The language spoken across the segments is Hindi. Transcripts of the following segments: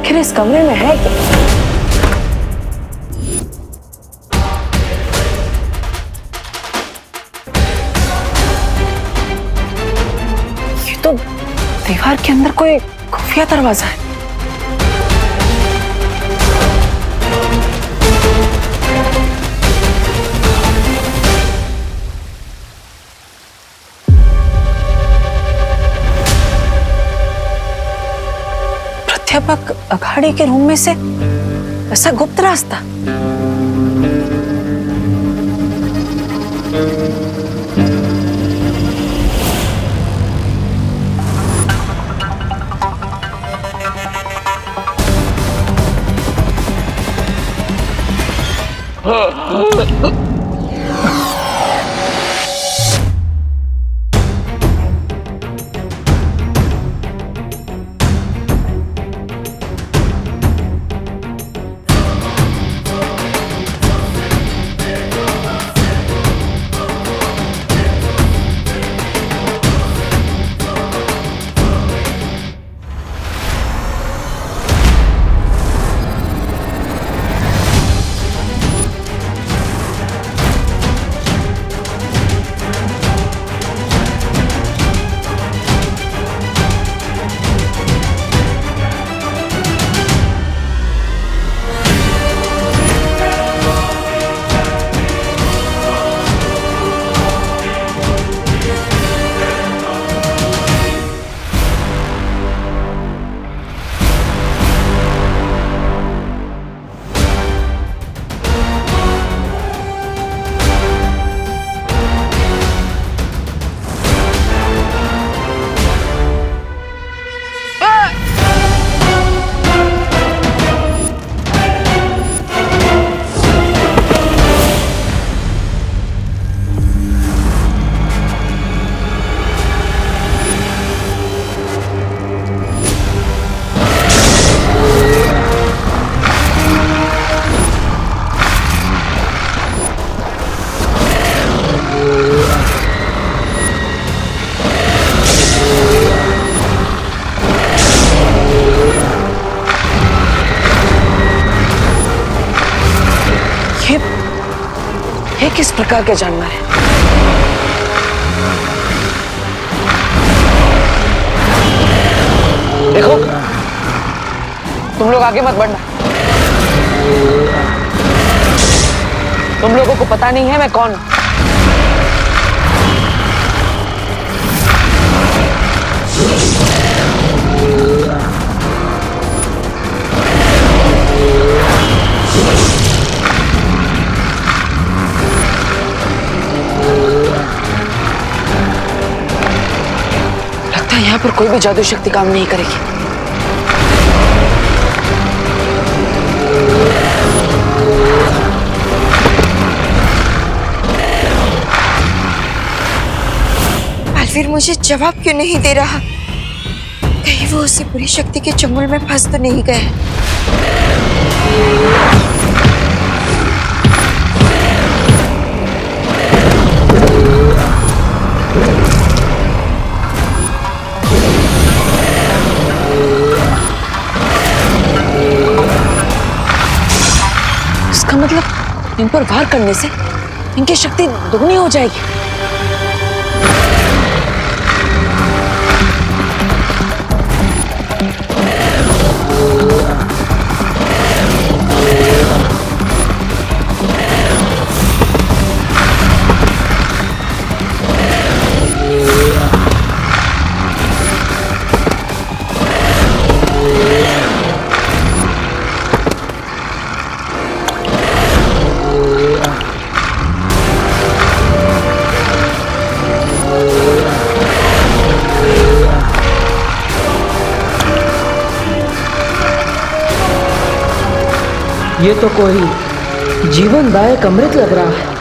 आखिर इस कमरे में है क्या? ये तो दीवार के अंदर कोई खुफिया दरवाजा है। प्राध्यापक अघाड़ी के रूम में से ऐसा गुप्त रास्ता? ये किस प्रकार के जानवर है? देखो, तुम लोग आगे मत बढ़ना। तुम लोगों को पता नहीं है मैं कौन हूं। यहाँ पर कोई भी जादू शक्ति काम नहीं करेगी। अलवीर मुझे जवाब क्यों नहीं दे रहा? कहीं वो उसी बुरी शक्ति के चंगुल में फंस तो नहीं गए? मतलब इन पर वार करने से इनकी शक्ति दुगनी हो जाएगी। ये तो कोई जीवनदायक अमृत लग रहा है।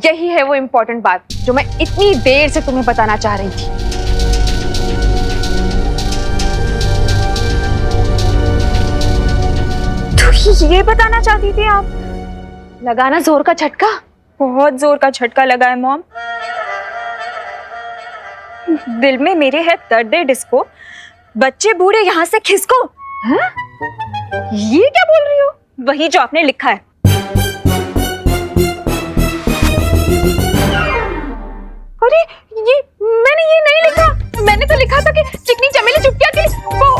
यही है वो इम्पोर्टेंट बात जो मैं इतनी देर से तुम्हें बताना चाह रही थी। तो ये बताना चाहती थी आप? लगाना जोर का झटका? बहुत जोर का झटका लगा है मॉम। दिल में मेरे है दर्द डिस्को, बच्चे बूढ़े यहाँ से खिसको। हाँ? ये क्या बोल रही हो? वही जो आपने लिखा है। अरे ये मैंने ये नहीं लिखा। मैंने तो लिखा था कि चिकनी चमेली चुपकिया की वो।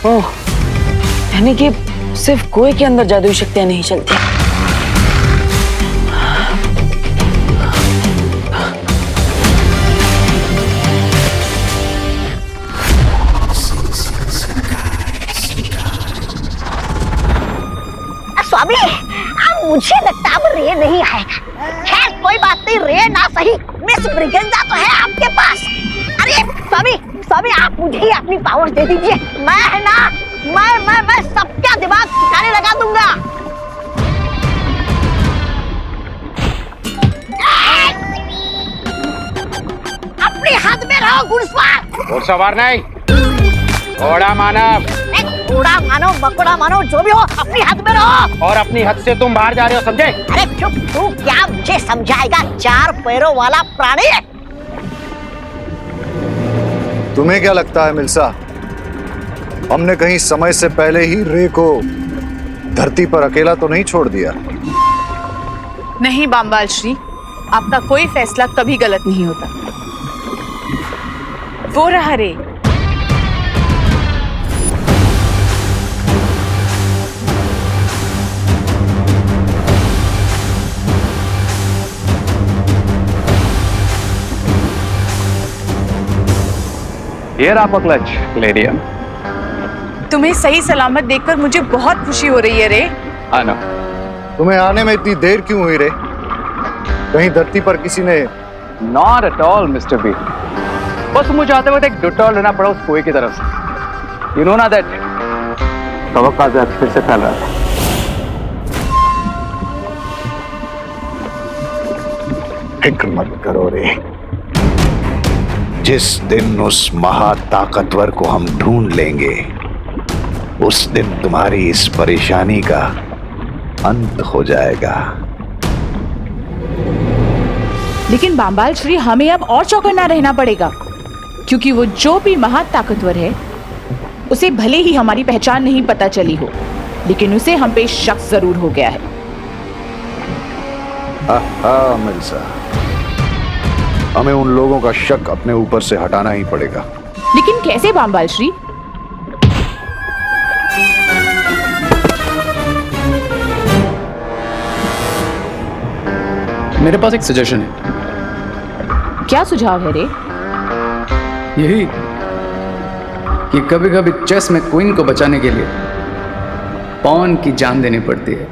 ओह, यानी कि सिर्फ कोई के अंदर जादुई शक्तियां नहीं चलती। स्वामी, अब मुझे लगता अब रे नहीं आएगा। खैर कोई बात नहीं, रे ना सही, मिस ब्रिगेंजा तो है आपके पास। अरे स्वामी, स्वामी आप मुझे ही अपनी पावर दे दीजिए। मैं है ना, मैं सबका दिमाग ठिकाने लगा दूंगा। अपने हाथ में रहो घुड़सवार। घुड़सवार नहीं, घोड़ा मानव। घोड़ा मानो बकोड़ा मानो जो भी हो, अपनी हद में रहो। और अपनी हद से तुम बाहर जा रहे हो, समझे? अरे चुप, तू क्या मुझे समझाएगा? 4 पैरों वाला प्राणी। तुम्हें क्या लगता है मिल्सा, हमने कहीं समय से पहले ही रे को धरती पर अकेला तो नहीं छोड़ दिया? नहीं बामबाल श्री, आपका कोई फैसला कभी गलत नहीं होता। वो रहा रे। Here आप क्लच लेडियम। तुम्हें सही सलामत देखकर मुझे बहुत खुशी हो रही है रे। आना। तुम्हें आने में इतनी देर क्यों हुई रे? कहीं धरती पर किसी ने? Not at all, Mr. B. बस मुझे आते वक्त एक डिटॉल लेना पड़ा उस कुएं की तरफ से। You know ना that तवक्का जहर फिर से फैल रहा था। फिक्र मत करो रे, जिस दिन उस महाताकतवर को हम ढूंढ लेंगे उस दिन तुम्हारी इस परेशानी का अंत हो जाएगा। लेकिन बामबाल श्री, हमें अब और चौकन्ना रहना पड़ेगा, क्योंकि वो जो भी महाताकतवर है उसे भले ही हमारी पहचान नहीं पता चली हो, लेकिन उसे हम पे शक जरूर हो गया है। मिर्जा, हमें उन लोगों का शक अपने ऊपर से हटाना ही पड़ेगा। लेकिन कैसे बामबाल श्री? मेरे पास एक सजेशन है। क्या सुझाव है रे? यही कि कभी कभी चेस में क्वीन को बचाने के लिए पॉन की जान देनी पड़ती है।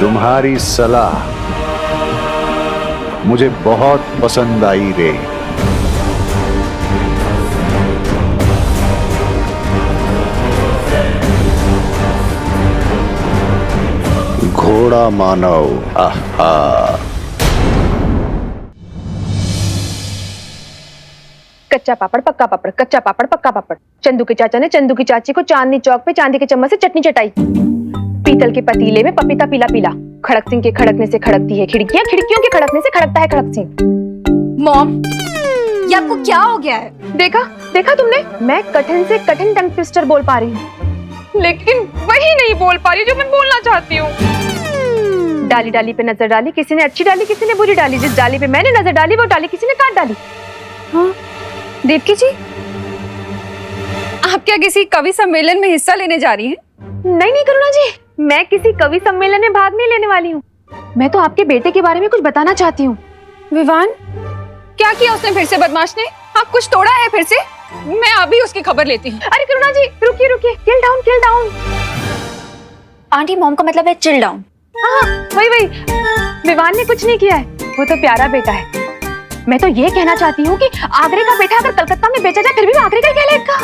तुम्हारी सलाह मुझे बहुत पसंद आई रे। घोड़ा मानव। आहा। कच्चा पापड़ पक्का पापड़, कच्चा पापड़ पक्का पापड़। चंदू के चाचा ने चंदू की चाची को चांदनी चौक पे चांदी के चम्मच से चटनी चटाई। पीतल के पतीले में पपीता पीला पीला। खड़क सिंह के खड़कने से खड़कती है खिड़कियां, खिड़कियों के खड़कने से खड़कता है खड़क सिंह। मॉम, ये आपको क्या हो गया है? देखा देखा तुमने, मैं कठिन से कठिन टंग ट्विस्टर बोल पा रही हूँ, लेकिन वही नहीं बोल पा रही जो मैं बोलना चाहती हूँ। डाली डाली पे नजर डाली, किसी ने अच्छी डाली किसी ने बुरी डाली। जिस डाली पे मैंने नजर डाली वो डाली किसी ने काट डाली। हाँ देवकी जी, आप क्या किसी कवि सम्मेलन में हिस्सा लेने जा रही हैं? नहीं नहीं करुणा जी, मैं किसी कवि सम्मेलन में भाग नहीं लेने वाली हूँ। मैं तो आपके बेटे के बारे में कुछ बताना चाहती हूँ। विवान, क्या किया उसने फिर से बदमाश ने? हाँ, कुछ तोड़ा है फिर से? मैं अभी उसकी खबर लेती हूँ। अरे करुणा जी रुकिए रुकिए, किल डाउन किल डाउन। आंटी, मॉम का मतलब है चिल डाउन। हाँ वही वही, विवान ने कुछ नहीं किया है, वो तो प्यारा बेटा है। मैं तो ये कहना चाहती हूँ कि आगरे का बेटा अगर कलकत्ता में बेचा जाए फिर भी वो आगरे का ही कहलाएगा।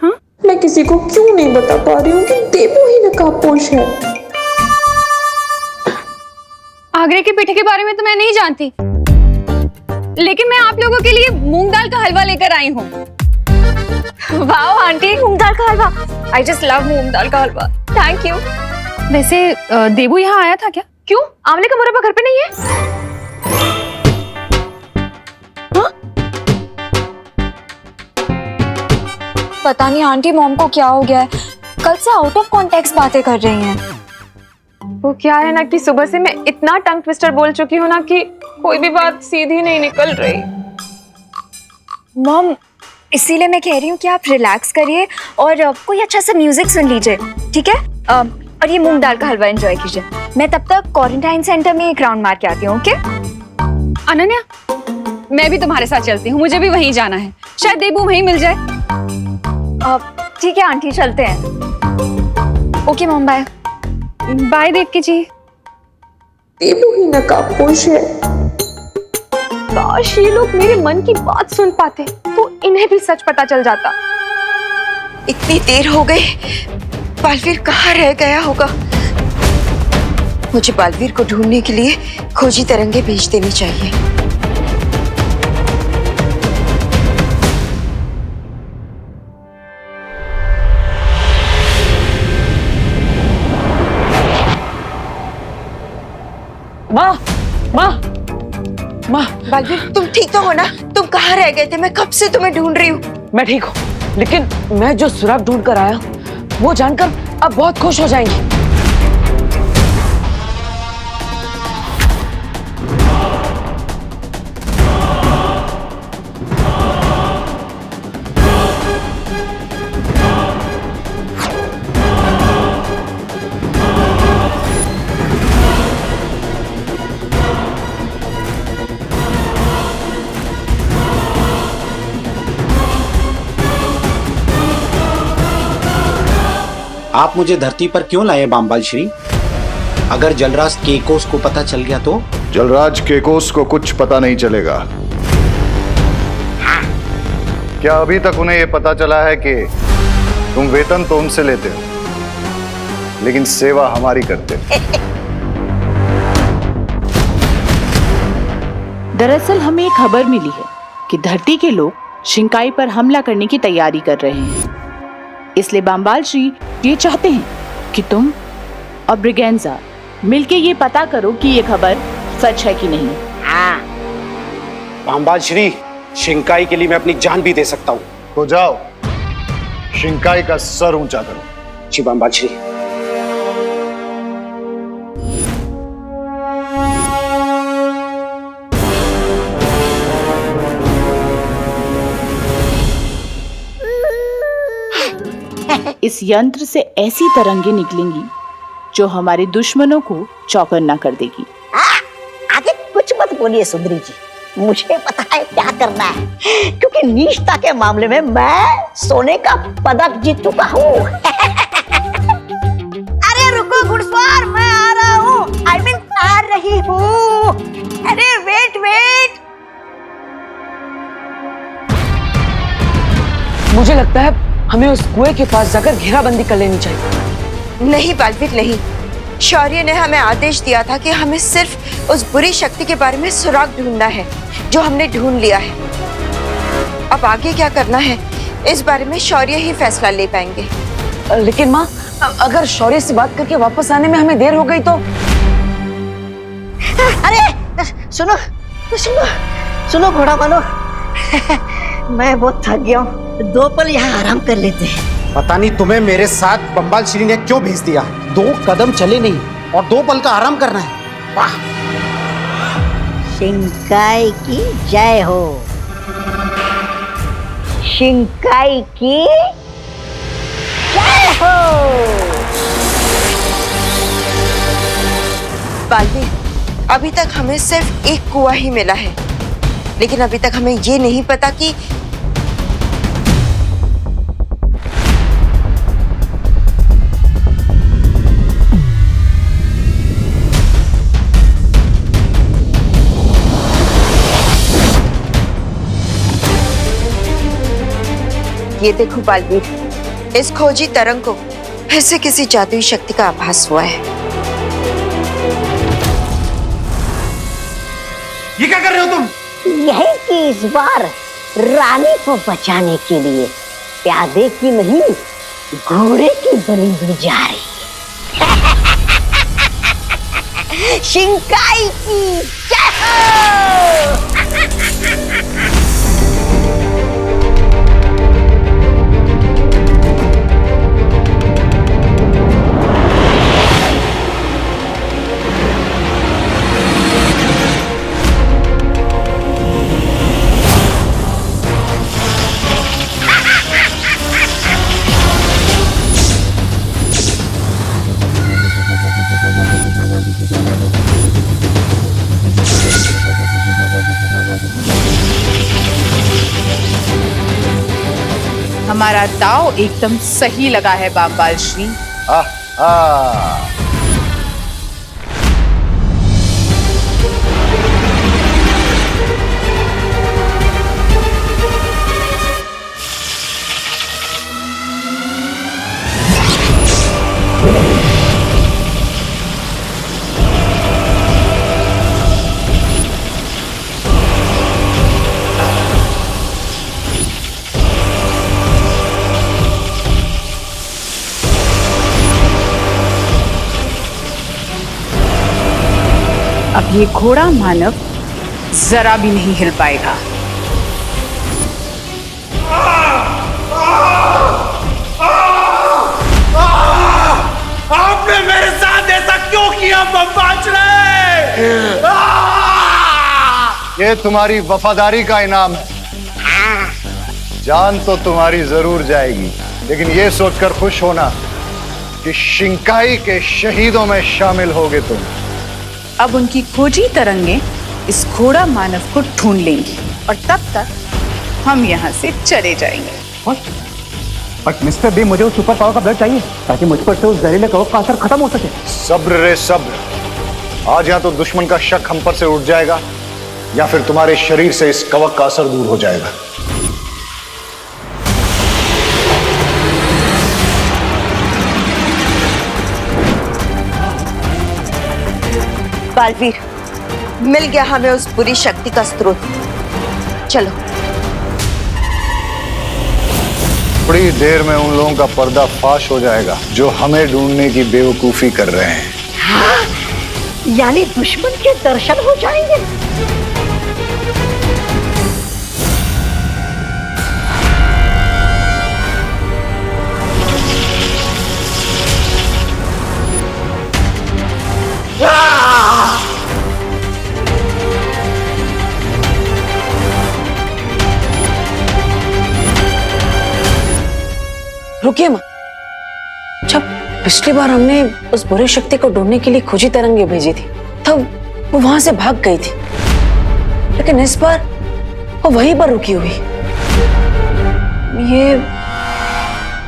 हाँ? मैं किसी को क्यों नहीं बता पा रही हूँ कि देवू ही नकाबपोश है। आगरे के पेठे के बारे में तो मैं नहीं जानती, लेकिन मैं आप लोगों के लिए मूंग दाल का हलवा लेकर आई हूँ। वाओ आंटी, मूंग दाल का हलवा! आई जस्ट लव मूंग दाल का हलवा। Thank you. वैसे देवू यहाँ आया था क्या? क्यों, आंवले का मुरब्बा घर पे नहीं है? हाँ? पता नहीं आंटी, मॉम को क्या हो गया है, कल से आउट ऑफ कॉन्टेक्स्ट बातें कर रही हैं। वो क्या है ना कि सुबह से मैं इतना टंग ट्विस्टर बोल चुकी हूँ ना कि कोई भी बात सीधी नहीं निकल रही। मॉम, इसीलिए मैं कह रही हूँ कि आप रिलैक्स करिए और कोई अच्छा सा म्यूजिक सुन लीजिए, ठीक है? और ये मूंग दाल का हलवा एंजॉय कीजिए। मैं तब तक क्वारंटाइन सेंटर में एक राउंड मार के आती हूँ, ओके? अनन्या, मैं भी तुम्हारे साथ चलती हूँ, मुझे भी वहीं जाना है, शायद देबू वहीं मिल जाए। ठीक है आंटी, चलते हैं। Okay mom, bye. Bye Devaki ji. Devu ही नकाबपोश है। काश ये लोग मेरे मन की बात सुन पाते तो इन्हें भी सच पता चल जाता। इतनी देर हो गई, बालवीर कहाँ रह गया होगा? मुझे बालवीर को ढूंढने के लिए खोजी तरंगे भेज देनी चाहिए। माँ, माँ, माँ। बालवीर, तुम ठीक तो हो ना? तुम कहाँ रह गए थे? मैं कब से तुम्हें ढूंढ रही हूँ। मैं ठीक हूँ, लेकिन मैं जो सुराग ढूंढ कर आया वो जानकर अब बहुत खुश हो जाएंगी। आप मुझे धरती पर क्यों लाए बाम्बाल श्री? अगर जलराज केकोस को पता चल गया तो? जलराज केकोस को कुछ पता नहीं चलेगा। क्या अभी तक उन्हें यह पता चला है कि तुम वेतन तो उनसे लेते हो लेकिन सेवा हमारी करते हो? दरअसल हमें एक खबर मिली है कि धरती के लोग शिंकाई पर हमला करने की तैयारी कर रहे हैं। इसलिए बाम्बाल श्री ये चाहते हैं कि तुम और ब्रिगेंजा मिलके ये पता करो कि ये खबर सच है कि नहीं। हाँ। बाम्बाल श्री, शिंकाई के लिए मैं अपनी जान भी दे सकता हूँ। तो जाओ, शिंकाई का सर ऊंचा करो। जी बाम्बाल श्री। इस यंत्र से ऐसी तरंगे निकलेंगी जो हमारे दुश्मनों को चौकन्ना कर देगी। आगे कुछ मत बोलिए सुंदरी जी, मुझे पता है क्या करना है, क्योंकि निष्ठा के मामले में मैं सोने का पदक जीत चुका हूँ। अरे रुको घुड़सवार, मैं आ रहा हूँ। आई मीन आ रही हूँ। अरे वेट वेट। मुझे लगता है हमें उस कुएं के पास जाकर घेराबंदी कर लेनी चाहिए। नहीं बालवीर, नहीं। शौर्य ने हमें आदेश दिया था कि हमें सिर्फ उस बुरी शक्ति के बारे में सुराग ढूंढना है जो हमने ढूंढ लिया है। अब आगे क्या करना है इस बारे में शौर्य ही फैसला ले पाएंगे। लेकिन माँ, अगर शौर्य से बात करके वापस आने में हमें देर हो गई तो? अरे सुनो सुनो सुनो घोड़ा वालों, मैं बहुत थक गया हूँ, 2 पल यहाँ आराम कर लेते हैं। पता नहीं तुम्हें मेरे साथ बम्बाल श्री ने क्यों भेज दिया। 2 कदम चले नहीं और 2 पल का आराम करना है। वाह! शिंकाई की जय हो। शिंकाई की जय हो। बालवीर, अभी तक हमें सिर्फ एक कुआं ही मिला है, लेकिन अभी तक हमें ये नहीं पता कि ये देखो बालवीर, इस खोजी तरंग को फिर से किसी जादुई शक्ति का आभास हुआ है। ये क्या कर रहे हो तुम? यही कि इस बार रानी को बचाने के लिए प्यादे की नहीं घोड़े की बलि दी जा रही है। शिंकाई की जय हो। हमारा दाव एकदम सही लगा है बामबाल श्री। अब ये घोड़ा मानव जरा भी नहीं हिल पाएगा। आपने मेरे साथ ऐसा क्यों किया बम्बाचड़े? ये तुम्हारी वफादारी का इनाम है। जान तो तुम्हारी जरूर जाएगी, लेकिन ये सोचकर खुश होना कि शिंकाई के शहीदों में शामिल होगे तुम। अब उनकी खोजी तरंगे इस घोड़ा मानव को ढूंढ लेंगी और तब तक हम यहाँ से चले जाएंगे। बट मिस्टर बी, मुझे उस सुपर पावर का ब्लड चाहिए ताकि मुझ पर से उस जहरीले कवच का असर खत्म हो सके। सब्र रे सब्र। आज या तो दुश्मन का शक हम पर से उठ जाएगा या फिर तुम्हारे शरीर से इस कवच का असर दूर हो जाएगा। बालवीर, मिल गया हमें उस बुरी शक्ति का स्रोत। चलो। थोड़ी देर में उन लोगों का पर्दा फाश हो जाएगा जो हमें ढूंढने की बेवकूफी कर रहे हैं। हाँ, यानी दुश्मन के दर्शन हो जाएंगे। रुकिए माँ, जब पिछली बार हमने उस बुरी शक्ति को ढूंढने के लिए खोजी तरंगे भेजी थी तब वो वहां से भाग गई थी, लेकिन इस बार वो वहीं पर रुकी हुई। ये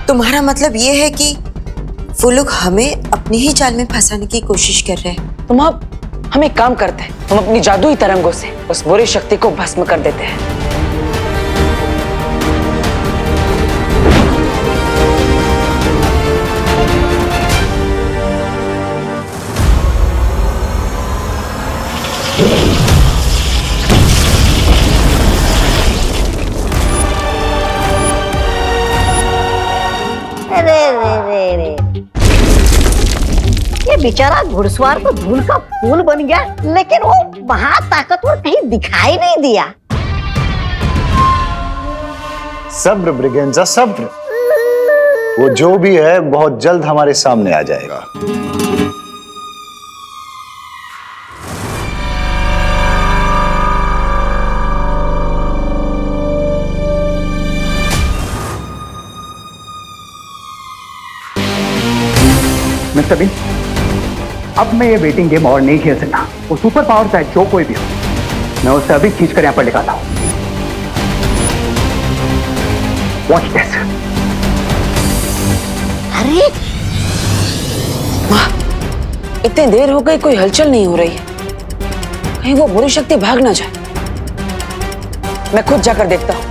तुम्हारा मतलब ये है कि वो लोग हमें अपनी ही जाल में फंसाने की कोशिश कर रहे हैं। तुम अब हम एक काम करते हैं, हम अपनी जादुई तरंगों से उस बुरी शक्ति को भस्म कर देते हैं। ये बेचारा घुड़सवार तो धूल का फूल बन गया, लेकिन वो महाताकतवर कहीं दिखाई नहीं दिया। सब्र ब्रिगेंजा, सब्र। वो जो भी है बहुत जल्द हमारे सामने आ जाएगा। मिस्टर बीन, अब मैं ये वेटिंग गेम और नहीं खेल सकता। वो सुपर पावर चाहे जो कोई भी हो, मैं उसे अभी खींच कर यहाँ पर निकालता हूँ। Watch this. अरे माँ, इतनी देर हो गई, कोई हलचल नहीं हो रही है। कहीं वो बुरी शक्ति भाग ना जाए। मैं खुद जाकर देखता हूँ।